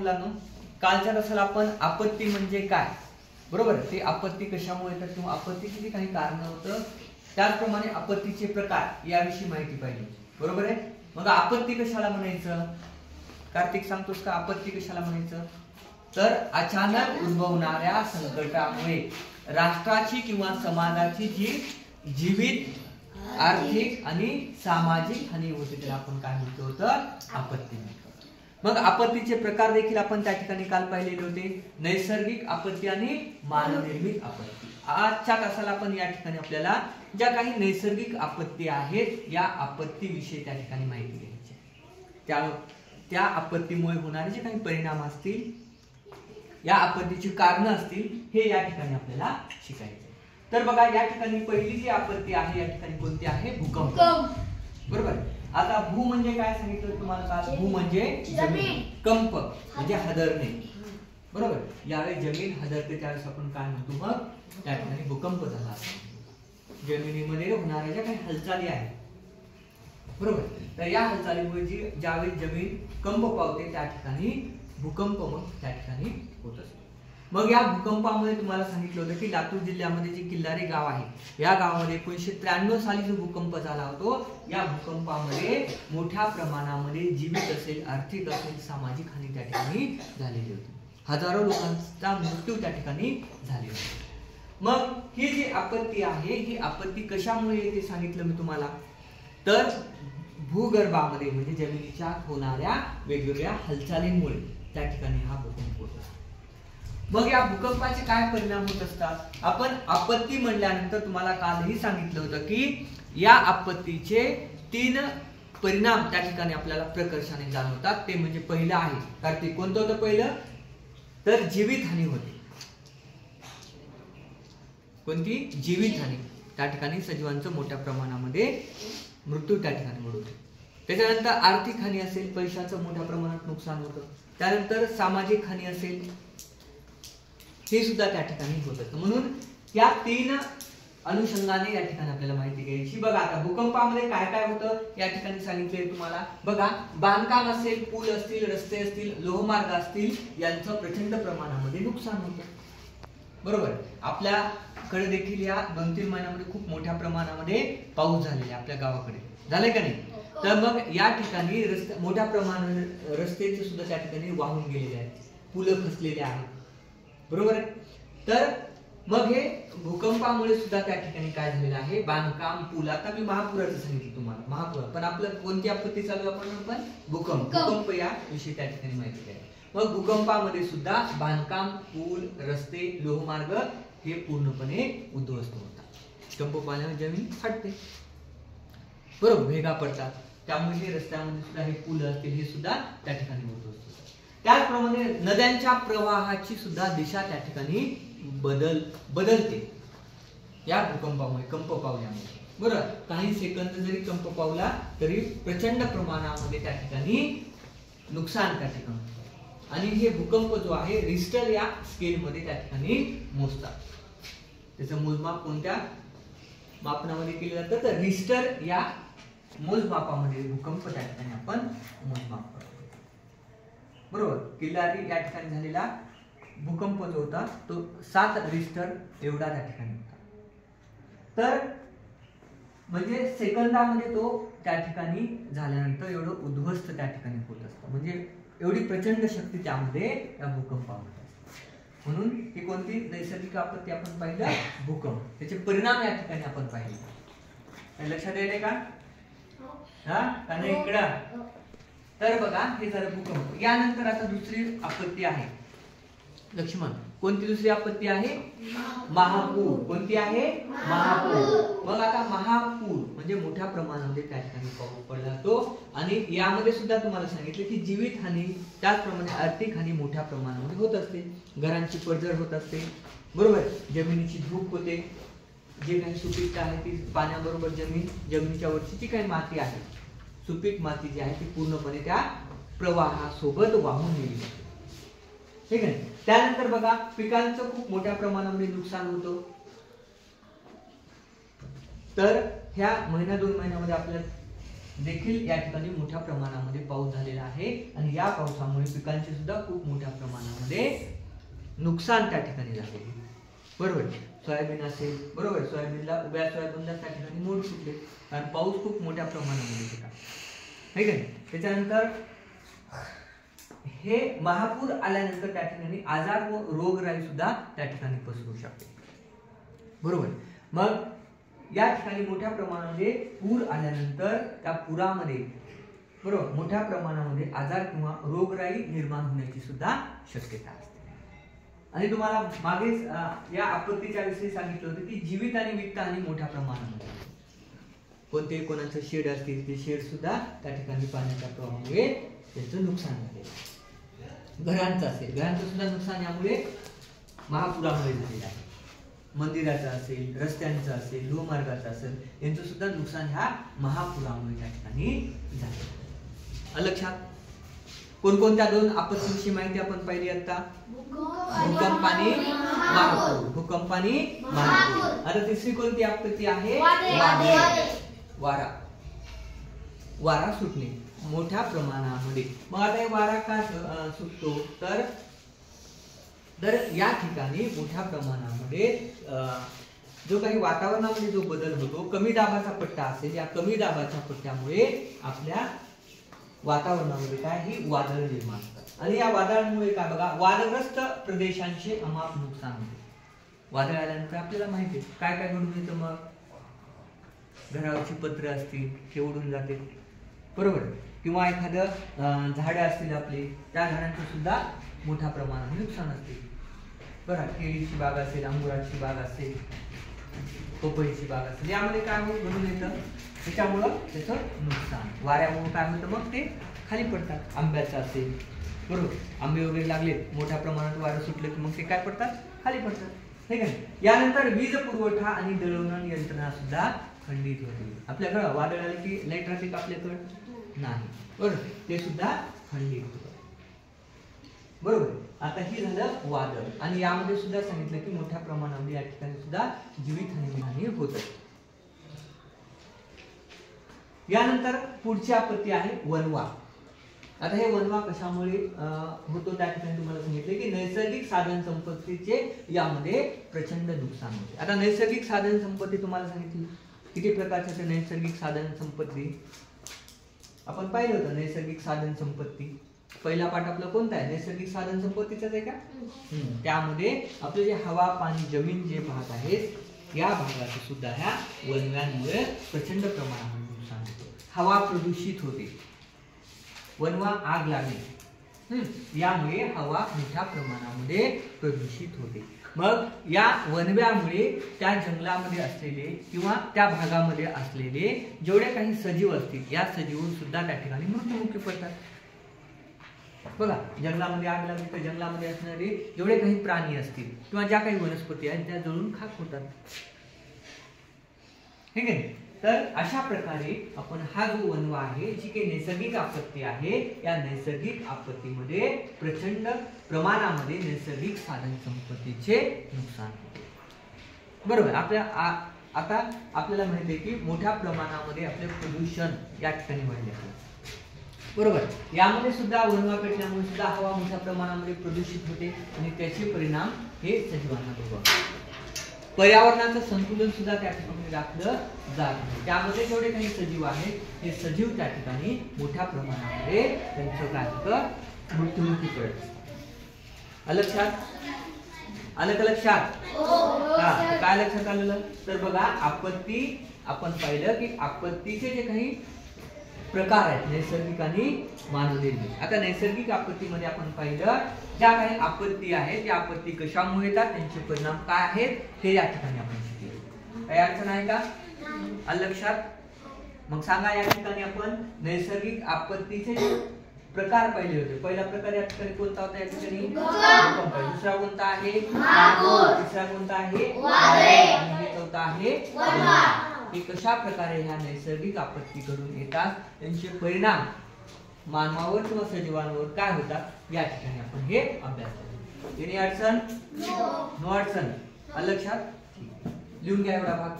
मुलांनो, कालच्या तासाला आपण आपत्ती म्हणजे काय, बरोबर, ते आपत्ती कशामुळे येतात किंवा आपत्तीची काही कारण होतं, त्याचप्रमाणे आपत्तीचे प्रकार याविषयी माहिती पाहिजे, बरोबर आहे. मग आपत्ती कशाला म्हणायचं, कार्तिक सांगतोस का आपत्ती कशाला म्हणायचं? तर अचानक उद्भवणाऱ्या संकटामुळे राष्ट्राची किंवा समाजाची जी जीवित, आर्थिक आणि सामाजिक हानी होते त्याला आपण काय म्हणतो होतं, आपत्ती म्हणतो. मग आपत्तीचे प्रकार देखील आपण त्या ठिकाणी काल पाहिलेले होते, नैसर्गिक आपत्ती आणि मानवनिर्मित आपत्ती. आजच्या तासाला आपण या ठिकाणी आपल्याला ज्या काही नैसर्गिक आपत्ती आहेत या आपत्तीविषयी त्या ठिकाणी माहिती घ्यायची, त्या आपत्तीमुळे होणारे जे काही परिणाम असतील, या आपत्तीची कारण असतील, हे या ठिकाणी आपल्याला शिकायचे. तर बघा, या ठिकाणी पहिली जी आपत्ती आहे या ठिकाणी कोणती आहे, भूकंप, बरोबर. आता भू म्हणजे काय सांगितलं तुम्हाला काल, भू म्हणजे जमीन, कंप म्हणजे हादरणे, बरोबर. यावेळी जमीन हादरते त्यावेळेस आपण काय म्हणतो, मग त्या ठिकाणी भूकंप झाला. जमिनीमध्ये होणाऱ्या ज्या काही हालचाली आहेत, बरोबर, तर या हालचालीमुळे जी ज्यावेळी जमीन कंप पावते त्या ठिकाणी भूकंप मग त्या ठिकाणी होत असतो. मग या भूकंपामध्ये तुम्हाला सांगितलं होतं की लातूर जिल्ह्यामध्ये जे किल्लारी गाव आहे, या गावामध्ये 1993 साली जो भूकंप झाला होता, या भूकंपामध्ये मोठ्या प्रमाणामध्ये जीवित असेल, आर्थिक असेल, सामाजिक हानी त्या ठिकाणी झालेली होती. हजारो लोकांचा मृत्यू त्या ठिकाणी झालेला होता. मग ही जी आपत्ती आहे, ही आपत्ती कशामुळे येते सांगितलं मी तुम्हाला, तर भूगर्भामध्ये म्हणजे जमिनीच्या होणाऱ्या वेगवेगळ्या हालचालींमुळे त्या ठिकाणी हा भूकंप होत असतो. मग या भूकंपाचे काय परिणाम होत असतात, आपण आपत्ती म्हणल्यानंतर तुम्हाला कालही सांगितलं होतं की या आपत्तीचे 3 परिणाम त्या ठिकाणी आपल्याला प्रकर्षाने जाणवतात. ते म्हणजे पहिलं आहे, कार्तिक कोणतं होतं पहिलं, तर जीवित हानी होते. कोणती, जीवित हानी, त्या ठिकाणी सजीवांचं मोठ्या प्रमाणामध्ये मृत्यू त्या ठिकाणी होतो. त्याच्यानंतर आर्थिक हानी असेल, पैशाचं मोठ्या प्रमाणात नुकसान होतं. त्यानंतर सामाजिक हानी असेल, हे सुद्धा त्या ठिकाणी होत असतं. म्हणून या 3 अनुषंगाने या ठिकाणी आपल्याला माहिती घ्यायची. बघा, आता भूकंपामध्ये काय काय होतं या ठिकाणी सांगितलंय तुम्हाला. बघा, बांधकाम असेल, पूल असतील, रस्ते असतील, लोहमार्ग असतील, यांचं प्रचंड प्रमाणामध्ये नुकसान होतं, बरोबर. आपल्याकडे देखील या 2-3 महिन्यामध्ये खूप मोठ्या प्रमाणामध्ये पाऊस झालेला आपल्या गावाकडे, झालंय का नाही. तर मग या ठिकाणी रस्ते मोठ्या प्रमाणात रस्त्याचे सुद्धा त्या ठिकाणी वाहून गेलेले आहेत, पुलं खचलेले आहेत, बरोबर आहे. तर मग हे भूकंपामुळे सुद्धा त्या ठिकाणी काय झालेलं आहे, बांधकाम, पूल. आता मी महापुराचं सांगितलं तुम्हाला, महापूर, पण आपलं कोणती आपत्ती चालू आपण भूकंप, भूकंप या विषयी त्या ठिकाणी माहिती आहे. मग भूकंपामध्ये सुद्धा बांधकाम, पूल, रस्ते, लोहमार्ग हे पूर्णपणे उद्ध्वस्त होतात. कंप पाण्याने जमीन फाटते, बरोबर, भेगा पडतात. त्यामुळे हे रस्त्यामध्ये सुद्धा हे पूल असतील, हे सुद्धा त्या ठिकाणी उद्ध्वस्त होतात. त्याचप्रमाणे नद्यांच्या प्रवाहाची सुद्धा दिशा त्या ठिकाणी बदलते या भूकंपामुळे, कंप पावल्यामुळे, बरोबर. काही सेकंद जरी कंप पावला तरी प्रचंड प्रमाणामध्ये त्या ठिकाणी नुकसान त्या ठिकाणी होतं. आणि हे भूकंप जो आहे रिस्टर या स्केलमध्ये त्या ठिकाणी मोजतात. त्याचं मोजमाप कोणत्या मापनामध्ये केलं जातं, तर रिस्टर या मोजमापामध्ये भूकंप त्या ठिकाणी आपण मोजमाप करतो, बरोबर. किल्लारी या ठिकाणी झालेला भूकंप जो होता तो 7 रिस्टर एवढा त्या ठिकाणी होता. तर म्हणजे सेकंदामध्ये तो त्या ठिकाणी झाल्यानंतर एवढं उद्ध्वस्त त्या ठिकाणी होत असतं. म्हणजे एवढी प्रचंड शक्ती त्यामध्ये या भूकंपामध्ये असते. म्हणून ही कोणती नैसर्गिक आपत्ती आपण पाहिलं, भूकंप. त्याचे परिणाम या ठिकाणी आपण पाहिले. लक्षात येते का, हा का नाही इकडं. तर बघा, हे झालं भूकंप. यानंतर आता दुसरी आपत्ती आहे लक्ष्मण. कोणती दुसरी आपत्ती आहे, महापूर. कोणती आहे, महापूर. मग आता महापूर म्हणजे मोठ्या प्रमाणामध्ये त्या ठिकाणी पाऊस पडला तो, आणि यामध्ये सुद्धा तुम्हाला सांगितलं की जीवित हानी त्याचप्रमाणे आर्थिक हानी मोठ्या प्रमाणामध्ये होत असते. घरांची पडझड होत असते, बरोबर. जमिनीची धूप होते, जे काही सुपीकता आहे ती पाण्याबरोबर जमिनीच्या वरची जी काही माती आहे, सुपीक माती जी आहे ती पूर्णपणे त्या प्रवाहासोबत वाहून गेली जाते, ठीक आहे. त्यानंतर बघा, पिकांचं खूप मोठ्या प्रमाणामध्ये नुकसान होतं. तर ह्या 1-2 महिन्यामध्ये आपल्याला देखील या ठिकाणी मोठ्या प्रमाणामध्ये पाऊस झालेला आहे आणि या पावसामुळे पिकांचे सुद्धा खूप मोठ्या प्रमाणामध्ये नुकसान त्या ठिकाणी झाले. बरोबर, सोयाबीन असेल, बरोबर, सोयाबीनला उभ्या सोयाबीनला त्या ठिकाणी मोड सुटले कारण पाऊस खूप मोठ्या प्रमाणामध्ये होता, नाही का. त्याच्यानंतर हे महापूर आल्यानंतर त्या ठिकाणी आजार व रोगराई सुद्धा त्या ठिकाणी पसरू शकते. बरोबर, मग या ठिकाणी मोठ्या प्रमाणामध्ये पूर आल्यानंतर त्या पुरामध्ये, बरोबर, मोठ्या प्रमाणामध्ये आजार किंवा रोगराई निर्माण होण्याची सुद्धा शक्यता असते. आणि तुम्हाला मागेच या आपत्तीच्या विषयी सांगितलं होतं की जीवित आणि वित्तहानी मोठ्या प्रमाणामध्ये, कोणते कोणाचं शेड असतील ते शेड सुद्धा त्या ठिकाणी पाण्याच्या प्रवाहामुळे त्याचं नुकसान झाले. घरांचं असेल, घरांचं सुद्धा नुकसान यामुळे महापुरामुळे झालेलं आहे. मंदिराचं असेल, रस्त्यांचं असेल, लोहमार्गाचं असेल, यांचं सुद्धा नुकसान ह्या महापुरामुळे त्या ठिकाणी झाले. लक्षात, कोणकोणत्या 2 आपत्तींची माहिती आपण पाहिली आता? भूकंप आणि महापूर. भूकंप आणि महापूर. आता तिसरी कोणती आपत्ती आहे? वारा. वारा सुटणे मोठ्या प्रमाणामध्ये. मग आता हे वारा का सुटतो तर या ठिकाणी मोठ्या प्रमाणामध्ये जो काही वातावरणामध्ये जो बदल होतो, कमी दाबाचा पट्टा असेल, या कमी दाबाच्या पट्ट्यामुळे आपल्या वातावरणामध्ये काय ही वादळ निर्माण होतात आणि या वादळामुळे काय बघा, वादळग्रस्त प्रदेशांचे अमाप नुकसान होते. वादळ आल्यानंतर आपल्याला माहिती आहे काय काय घडून येतं. मग घरावरची पत्रे असतील ते उडून जाते, बरोबर, किंवा एखादं झाडं असतील आपली, त्या झाडांचं सुद्धा मोठ्या प्रमाणात नुकसान असते. बरं, केळीची बाग असेल, अंगुराची बाग असेल, पपईची बाग असेल, यामध्ये काय घडून येतं, त्याच्यामुळं त्याचं नुकसान. वाऱ्यामुळे काय होतं, मग ते खाली पडतात. आंब्याचं असेल, बरोबर, आंबे वगैरे लागले, मोठ्या प्रमाणात वारं सुटलं की मग ते काय पडतात, खाली पडतात, ठीक आहे. यानंतर वीज पुरवठा आणि दळणवळण यंत्रणा सुद्धा खंडित होते. आपल्याकडे वादळ आले की लाईट ट्रॅफिक आपल्याकडे नाही, बरोबर, ते सुद्धा खंडित होतं. बरोबर, आता ही झालं वादळ आणि यामध्ये सुद्धा सांगितलं की मोठ्या प्रमाणामध्ये या ठिकाणी सुद्धा जीवितहानी होत आहे. यानंतर पुढची आपत्ती आहे वणवा. आता हे वणवा कशामुळे होतो त्या ठिकाणी तुम्हाला सांगितले की नैसर्गिक साधन संपत्तीचे यामध्ये प्रचंड नुकसान होते. आता नैसर्गिक साधन संपत्ती तुम्हाला सांगितली किती प्रकारच्या नैसर्गिक साधन संपत्ती आपण पाहिलं होतं. नैसर्गिक साधन संपत्ती पहिला पाठ आपला कोणता आहे, नैसर्गिक साधन संपत्तीचाच आहे का. त्यामध्ये आपले जे हवा, पाणी, जमीन जे भाग आहेत या भागाचे सुद्धा ह्या वणव्यांमुळे प्रचंड प्रमाणामध्ये नुकसान होते. हवा प्रदूषित होते, वणवा आग लागणे, यामुळे हवा मोठ्या प्रमाणामध्ये प्रदूषित होते. मग या वणव्यामुळे त्या जंगलामध्ये असलेले किंवा त्या भागामध्ये असलेले जेवढे काही सजीव असतील या सजीव सुद्धा त्या ठिकाणी मृत्युमुखी पडतात. बघा, जंगलामध्ये आग लागली तर जंगलामध्ये असणारे जेवढे काही प्राणी असतील किंवा ज्या काही वनस्पती आहेत त्या जळून खाक होतात, ठीक आहे. तर अशा प्रकारे आपण हा जो वणवा आहे, जी काही नैसर्गिक आपत्ती आहे, या नैसर्गिक आपत्तीमध्ये प्रचंड प्रमाणामध्ये नैसर्गिक साधन संपत्तीचे नुकसान होते. बरोबर, आता आपल्याला माहिती आहे की मोठ्या प्रमाणामध्ये आपले प्रदूषण या ठिकाणी वाढले आहे. बरोबर, यामध्ये सुद्धा वणवा पेटल्यामुळे सुद्धा हवा मोठ्या प्रमाणामध्ये प्रदूषित होते आणि त्याचे परिणाम हे सजीवांना भोगावे. पर्यावरणाचं संतुलन सुद्धा त्या ठिकाणी राखलं जात नाही. त्यामध्ये जेवढे काही सजीव आहेत हे सजीव त्या ठिकाणी मोठ्या प्रमाणामध्ये त्यांचं काय होतं, मृत्युमुखी पडत. लक्षात आलं का? लक्षात काय लक्षात आलेलं तर बघा, आपत्ती आपण पाहिलं की आपत्तीचे जे काही प्रकार आहेत नैसर्गिक आणि मानवनिर्मित. आता नैसर्गिक आपत्तीमध्ये आपण पाहिलं ज्या काही आपत्ती आहेत त्या आपत्ती कशामुळे येतात, त्यांचे परिणाम काय आहेत हे या ठिकाणी आपण शिकलो. काही अडचण आहे का? आलं लक्षात? मग सांगा, या ठिकाणी आपण नैसर्गिक आपत्तीचे प्रकार पाहिले होते. पहिला प्रकार या ठिकाणी कोणता होता, या ठिकाणी भूकंप. दुसरा कोणता आहे, तिसरा कोणता आहे, आणि चौथा आहे वणवा. हे कशा प्रकारे ह्या नैसर्गिक आपत्ती घडून येतात, त्यांचे परिणाम मानवावर किंवा सजीवांवर काय होतात या ठिकाणी आपण हे अभ्यास करू. एनी अडचण? नो अडचण? लक्षात? लिहून घ्या एवढा भाग.